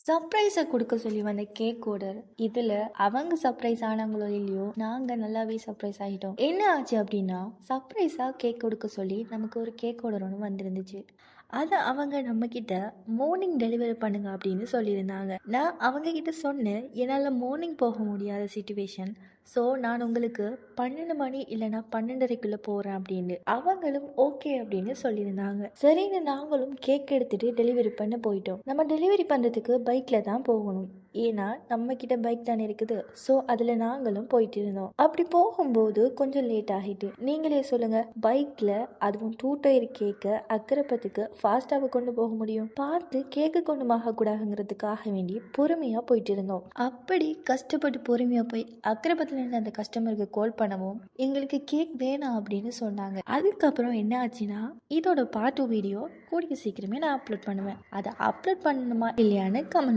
சர்ப்ரைஸை கொடுக்க சொல்லி வந்த கேக் ஆர்டர் இதுல அவங்க சர்ப்ரைஸ் ஆனாங்களோ இல்லையோ, நாங்க நல்லாவே சர்ப்ரைஸ் ஆகிட்டோம். என்ன ஆச்சு அப்படின்னா, சர்ப்ரைஸா கேக் கொடுக்க சொல்லி நமக்கு ஒரு கேக் ஆர்டர் ஒன்று வந்திருந்துச்சு. அதை அவங்க நம்ம கிட்ட மார்னிங் டெலிவரி பண்ணுங்க அப்படின்னு சொல்லியிருந்தாங்க. நான் அவங்க கிட்ட சொன்னேன், என்னால் மார்னிங் போக முடியாத சுச்சுவேஷன், ஸோ நான் உங்களுக்கு 12 மணி இல்லைன்னா 12:30க்குள்ள போகிறேன் அப்படின்னு. அவங்களும் ஓகே அப்படின்னு சொல்லியிருந்தாங்க. சரின்னு நாங்களும் கேக் எடுத்துட்டு டெலிவரி பண்ண போயிட்டோம். நம்ம டெலிவரி பண்ணுறதுக்கு பைக்கில் தான் போகணும், ஏன்னா நம்ம கிட்ட பைக் தானே இருக்குது. ஸோ அதில் நாங்களும் போயிட்டு இருந்தோம். அப்படி போகும்போது கொஞ்சம் லேட் ஆகிட்டு. நீங்களே சொல்லுங்க, பைக்கில் அதுவும் 2 டயர் கேக்கை அக்கரைப்பத்துக்கு ஃபாஸ்ட்டாக கொண்டு போக முடியும்? பார்த்து கேக்கு கொண்டு ஆகக்கூடாதுங்கிறதுக்காக வேண்டி பொறுமையாக போயிட்டு இருந்தோம். அப்படி கஷ்டப்பட்டு பொறுமையாக போய் அக்கரைப்பத்தில் இருந்து அந்த கஸ்டமருக்கு கால் பண்ணவும் எங்களுக்கு கேக் வேணாம் அப்படின்னு சொன்னாங்க. அதுக்கப்புறம் என்ன ஆச்சுன்னா, இதோட பார்ட் 2 வீடியோ கூடிய சீக்கிரமே நான் அப்லோட் பண்ணுவேன். அதை அப்லோட் பண்ணணுமா இல்லையான்னு கமெண்ட்ல